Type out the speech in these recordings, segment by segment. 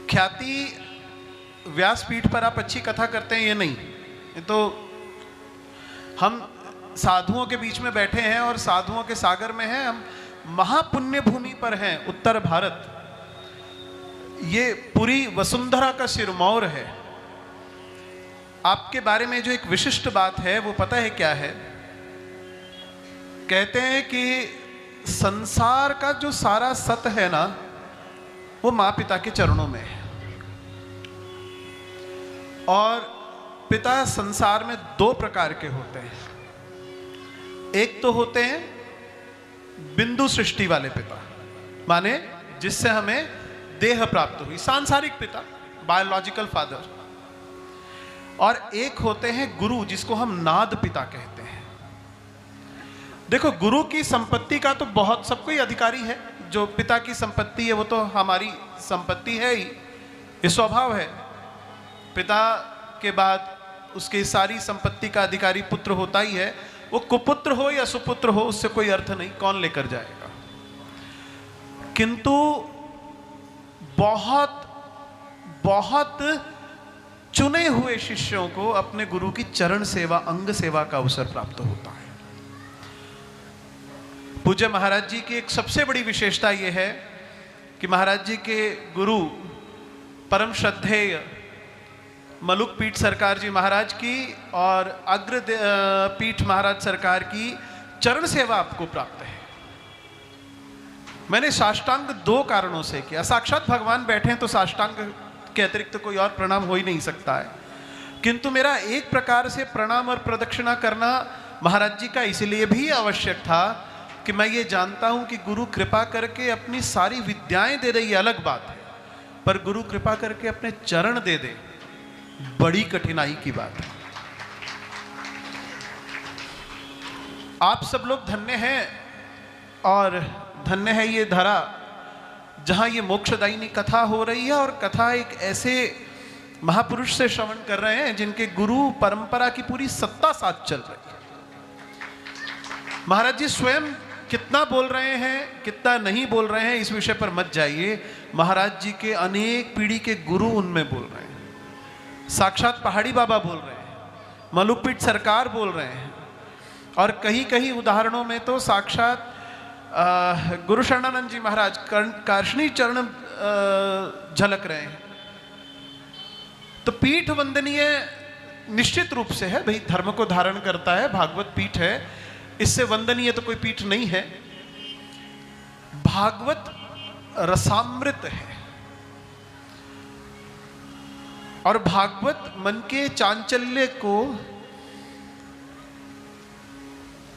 ख्याति व्यासपीठ पर आप अच्छी कथा करते हैं ये नहीं, ये तो हम साधुओं के बीच में बैठे हैं और साधुओं के सागर में हैं, हम महापुण्य भूमि पर हैं, उत्तर भारत। ये पूरी वसुंधरा का सिरमौर है। आपके बारे में जो एक विशिष्ट बात है वो पता है क्या है? कहते हैं कि संसार का जो सारा सत है ना, वो माँ पिता के चरणों में है। और पिता संसार में दो प्रकार के होते हैं। एक तो होते हैं बिंदु सृष्टि वाले पिता, माने जिससे हमें देह प्राप्त हुई, सांसारिक पिता, बायोलॉजिकल फादर। और एक होते हैं गुरु, जिसको हम नाद पिता कहते हैं। देखो, गुरु की संपत्ति का तो बहुत सबको ही अधिकारी है। जो पिता की संपत्ति है वो तो हमारी संपत्ति है ही, ये स्वभाव है। पिता के बाद उसकी सारी संपत्ति का अधिकारी पुत्र होता ही है। वो कुपुत्र हो या सुपुत्र हो, उससे कोई अर्थ नहीं, कौन लेकर जाएगा। किंतु बहुत बहुत चुने हुए शिष्यों को अपने गुरु की चरण सेवा, अंग सेवा का अवसर प्राप्त होता है। पूज्य महाराज जी की एक सबसे बड़ी विशेषता यह है कि महाराज जी के गुरु परम श्रद्धेय मलुक पीठ सरकार जी महाराज की और अग्र पीठ महाराज सरकार की चरण सेवा आपको प्राप्त है। मैंने साष्टांग दो कारणों से किया। साक्षात भगवान बैठे हैं तो साष्टांग के अतिरिक्त तो कोई और प्रणाम हो ही नहीं सकता है। किंतु मेरा एक प्रकार से प्रणाम और प्रदक्षिणा करना महाराज जी का इसलिए भी आवश्यक था कि मैं ये जानता हूं कि गुरु कृपा करके अपनी सारी विद्याएं दे दे, ये अलग बात है, पर गुरु कृपा करके अपने चरण दे दे, बड़ी कठिनाई की बात है। आप सब लोग धन्य हैं और धन्य है ये धरा जहां ये मोक्षदायिनी कथा हो रही है। और कथा एक ऐसे महापुरुष से श्रवण कर रहे हैं जिनके गुरु परंपरा की पूरी सत्ता साथ चल रही है। महाराज जी स्वयं कितना बोल रहे हैं, कितना नहीं बोल रहे हैं, इस विषय पर मत जाइए। महाराज जी के अनेक पीढ़ी के गुरु उनमें बोल रहे हैं। साक्षात पहाड़ी बाबा बोल रहे हैं, मलुकपीठ सरकार बोल रहे हैं, और कहीं कहीं उदाहरणों में तो साक्षात गुरु शरणानंद जी महाराज कार्षणी चरण झलक रहे हैं। तो पीठ वंदनीय निश्चित रूप से है भाई, धर्म को धारण करता है, भागवत पीठ है, इससे वंदनीय तो कोई पीठ नहीं है। भागवत रसामृत है और भागवत मन के चांचल्य को,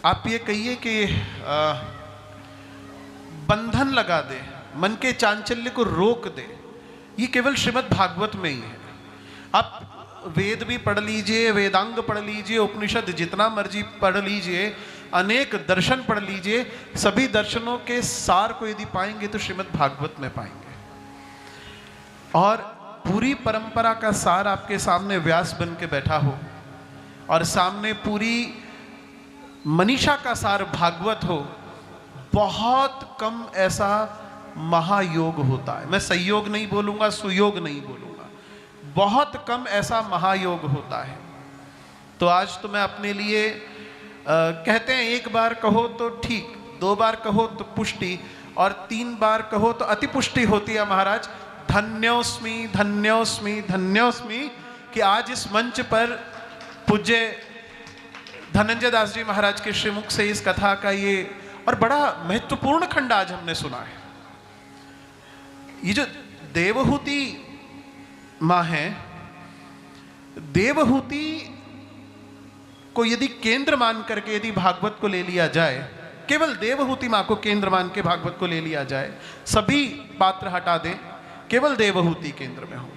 आप ये कहिए कि बंधन लगा दे, मन के चांचल्य को रोक दे, ये केवल श्रीमद् भागवत में ही है। आप वेद भी पढ़ लीजिए, वेदांग पढ़ लीजिए, उपनिषद जितना मर्जी पढ़ लीजिए, अनेक दर्शन पढ़ लीजिए, सभी दर्शनों के सार को यदि पाएंगे तो श्रीमद् भागवत में पाएंगे। और पूरी परंपरा का सार आपके सामने व्यास बन के बैठा हो और सामने पूरी मनीषा का सार भागवत हो, बहुत कम ऐसा महायोग होता है। मैं संयोग नहीं बोलूंगा, सुयोग नहीं बोलूंगा, बहुत कम ऐसा महायोग होता है। तो आज तो मैं अपने लिए कहते हैं एक बार कहो तो ठीक, दो बार कहो तो पुष्टि, और तीन बार कहो तो अति पुष्टि होती है। महाराज धन्योस्मि धन्योस्मि धन्योस्मि कि आज इस मंच पर पूज्य धनंजय दास जी महाराज के श्रीमुख से इस कथा का ये और बड़ा महत्वपूर्ण खंड आज हमने सुना है। ये जो देवहूति माँ है, देवहूति को यदि केंद्र मान करके यदि भागवत को ले लिया जाए, केवल देवहूति माँ को केंद्र मान के भागवत को ले लिया जाए, सभी पात्र हटा दें, केवल देवहूति केंद्र में हो,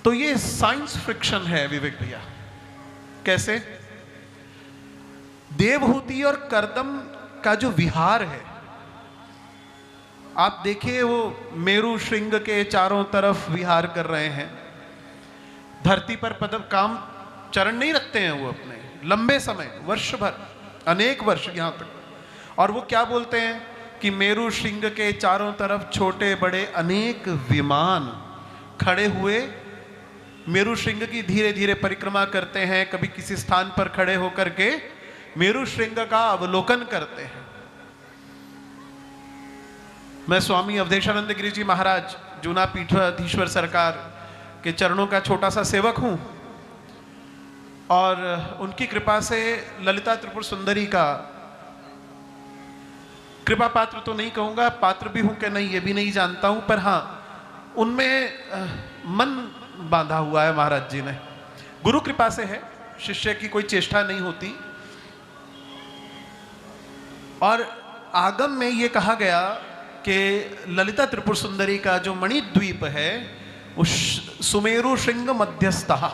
तो ये साइंस फ्रिक्शन है विवेक भैया। कैसे? देवहूति और कर्दम का जो विहार है, आप देखिए वो मेरु श्रृंग के चारों तरफ विहार कर रहे हैं। धरती पर पदम काम चरण नहीं रखते हैं वो अपने लंबे समय, वर्ष भर, अनेक वर्ष यहां तक। और वो क्या बोलते हैं? कि मेरु श्रृंग के चारों तरफ छोटे बड़े अनेक विमान खड़े हुए मेरु श्रृंग की धीरे धीरे परिक्रमा करते हैं, कभी किसी स्थान पर खड़े होकर के मेरु श्रृंग का अवलोकन करते हैं। मैं स्वामी अवधेशानंद गिरी जी महाराज जूना पीठाधीश्वर सरकार के चरणों का छोटा सा सेवक हूं और उनकी कृपा से ललिता त्रिपुर सुंदरी का कृपा पात्र तो नहीं कहूंगा, पात्र भी हूं कि नहीं ये भी नहीं जानता हूं, पर हां उनमें मन बांधा हुआ है महाराज जी ने। गुरु कृपा से है, शिष्य की कोई चेष्टा नहीं होती। और आगम में ये कहा गया कि ललिता त्रिपुर सुंदरी का जो मणिद्वीप है उस सुमेरु श्रृंग मध्यस्थः,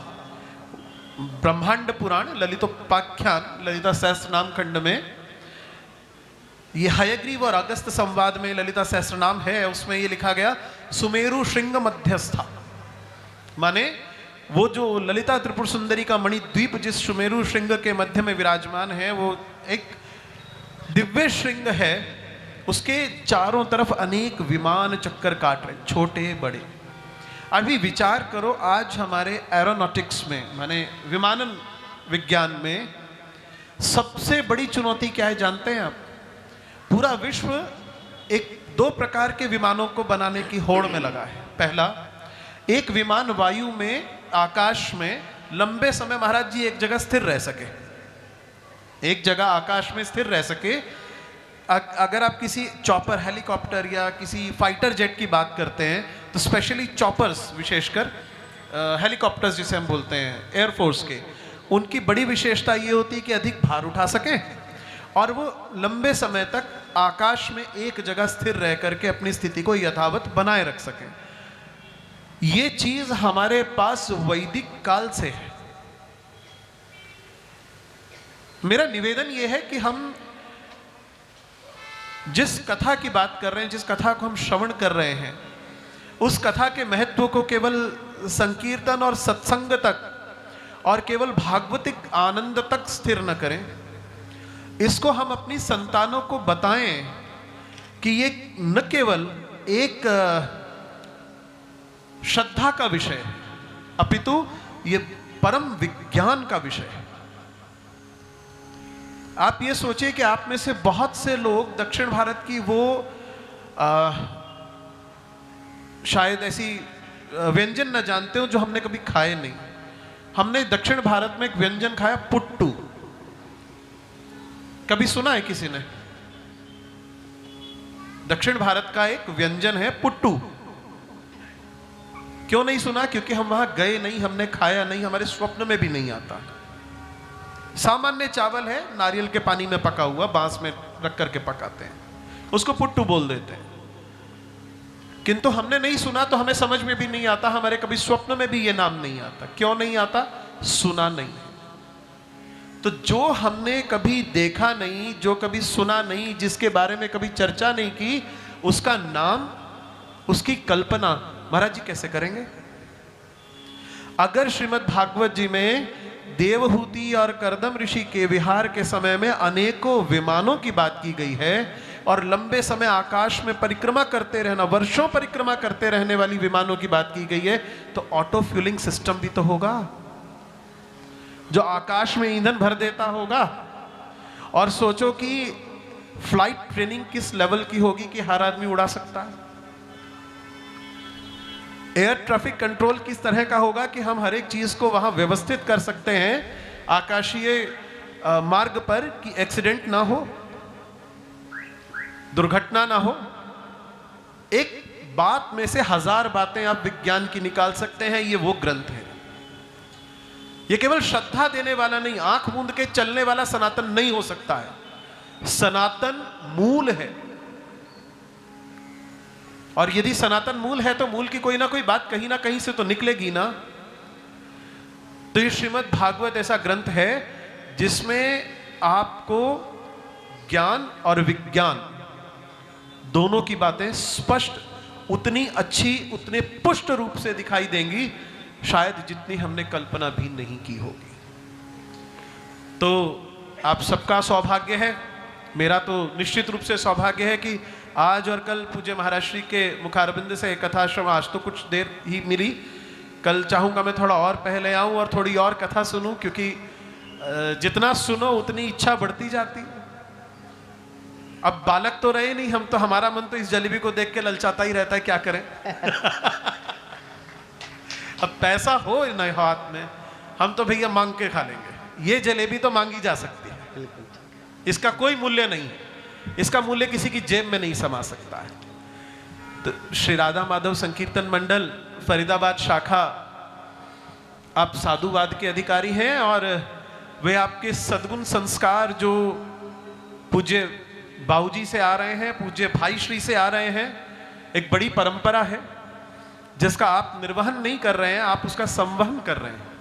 ब्रह्मांड पुराण ललितोपाख्यान ललिता सहस्त्र नाम खंड में ये हयग्रीव और अगस्त संवाद में ललिता सहस्त्र नाम है, उसमें ये लिखा गया सुमेरु श्रृंग मध्यस्था, माने वो जो ललिता त्रिपुर सुंदरी का मणिद्वीप जिस सुमेरु श्रृंग के मध्य में विराजमान है वो एक दिव्य श्रृंग है, उसके चारों तरफ अनेक विमान चक्कर काट रहे, छोटे बड़े। अभी विचार करो, आज हमारे एरोनॉटिक्स में माने विमानन विज्ञान में सबसे बड़ी चुनौती क्या है जानते हैं आप? पूरा विश्व एक दो प्रकार के विमानों को बनाने की होड़ में लगा है। पहला, एक विमान वायु में आकाश में लंबे समय महाराज जी एक जगह स्थिर रह सके, एक जगह आकाश में स्थिर रह सके। अगर आप किसी चॉपर हेलीकॉप्टर या किसी फाइटर जेट की बात करते हैं तो स्पेशली चॉपर्स, विशेषकर हेलीकॉप्टर्स जिसे हम बोलते हैं एयरफोर्स के, उनकी बड़ी विशेषता ये होती है कि अधिक भार उठा सकें और वो लंबे समय तक आकाश में एक जगह स्थिर रह करके अपनी स्थिति को यथावत बनाए रख सकें। ये चीज हमारे पास वैदिक काल से है। मेरा निवेदन यह है कि हम जिस कथा की बात कर रहे हैं, जिस कथा को हम श्रवण कर रहे हैं, उस कथा के महत्व को केवल संकीर्तन और सत्संग तक और केवल भागवतिक आनंद तक स्थिर न करें, इसको हम अपनी संतानों को बताएं कि ये न केवल एक श्रद्धा का विषय है अपितु ये परम विज्ञान का विषय है। आप ये सोचिए कि आप में से बहुत से लोग दक्षिण भारत की वो शायद ऐसी व्यंजन न जानते हो जो हमने कभी खाए नहीं। हमने दक्षिण भारत में एक व्यंजन खाया, पुट्टू। कभी सुना है किसी ने? दक्षिण भारत का एक व्यंजन है पुट्टू। क्यों नहीं सुना? क्योंकि हम वहां गए नहीं, हमने खाया नहीं, हमारे स्वप्न में भी नहीं आता। सामान्य चावल है, नारियल के पानी में पका हुआ, बांस में रख करके पकाते हैं, उसको पुट्टू बोल देते हैं। किंतु हमने नहीं सुना तो हमें समझ में भी नहीं आता, हमारे कभी स्वप्न में भी ये नाम नहीं आता। क्यों नहीं आता? सुना नहीं। तो जो हमने कभी देखा नहीं, जो कभी सुना नहीं, जिसके बारे में कभी चर्चा नहीं की, उसका नाम, उसकी कल्पना महाराज जी कैसे करेंगे? अगर श्रीमद् भागवत जी में देवहूति और कर्दम ऋषि के विहार के समय में अनेकों विमानों की बात की गई है और लंबे समय आकाश में परिक्रमा करते रहना, वर्षों परिक्रमा करते रहने वाली विमानों की बात की गई है, तो ऑटो फ्यूलिंग सिस्टम भी तो होगा जो आकाश में ईंधन भर देता होगा। और सोचो कि फ्लाइट ट्रेनिंग किस लेवल की होगी कि हर आदमी उड़ा सकता है। एयर ट्रैफिक कंट्रोल किस तरह का होगा कि हम हर एक चीज को वहां व्यवस्थित कर सकते हैं आकाशीय मार्ग पर कि एक्सीडेंट ना हो, दुर्घटना ना हो। एक बात में से 1000 बातें आप विज्ञान की निकाल सकते हैं। ये वो ग्रंथ है। ये केवल श्रद्धा देने वाला नहीं, आंख मूंद के चलने वाला सनातन नहीं हो सकता है। सनातन मूल है, और यदि सनातन मूल है तो मूल की कोई ना कोई बात कहीं ना कहीं से तो निकलेगी ना। तो ये श्रीमद् भागवत ऐसा ग्रंथ है जिसमें आपको ज्ञान और विज्ञान दोनों की बातें स्पष्ट, उतनी अच्छी, उतने पुष्ट रूप से दिखाई देंगी शायद जितनी हमने कल्पना भी नहीं की होगी। तो आप सबका सौभाग्य है मेरा तो निश्चित रूप से सौभाग्य है कि आज और कल पूज्य महाराज श्री के मुखारबिंद से कथाश्रम आज तो कुछ देर ही मिली, कल चाहूँगा मैं थोड़ा और पहले आऊँ और थोड़ी और कथा सुनूं, क्योंकि जितना सुनो उतनी इच्छा बढ़ती जाती है। अब बालक तो रहे नहीं हम, तो हमारा मन तो इस जलेबी को देख के ललचाता ही रहता है, क्या करें। अब पैसा हो न हाथ में, हम तो भैया मांग के खा लेंगे। ये जलेबी तो मांगी जा सकती है, इसका कोई मूल्य नहीं है, इसका मूल्य किसी की जेब में नहीं समा सकता है। तो श्री राधा माधव संकीर्तन मंडल फरीदाबाद शाखा, आप साधुवाद के अधिकारी हैं और वे आपके सद्गुण संस्कार जो पूज्य बाबूजी से आ रहे हैं, पूज्य भाई श्री से आ रहे हैं, एक बड़ी परंपरा है जिसका आप निर्वहन नहीं कर रहे हैं, आप उसका संवहन कर रहे हैं,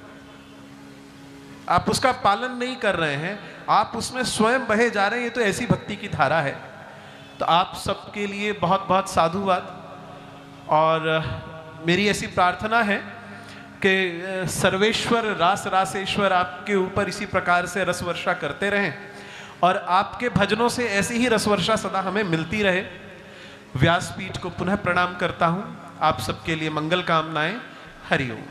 आप उसका पालन नहीं कर रहे हैं, आप उसमें स्वयं बहे जा रहे हैं। ये तो ऐसी भक्ति की धारा है। तो आप सबके लिए बहुत बहुत साधुवाद, और मेरी ऐसी प्रार्थना है कि सर्वेश्वर रास रासेश्वर आपके ऊपर इसी प्रकार से रस वर्षा करते रहें और आपके भजनों से ऐसी ही रस वर्षा सदा हमें मिलती रहे। व्यासपीठ को पुनः प्रणाम करता हूँ। आप सबके लिए मंगल कामनाएं। हरि ओम।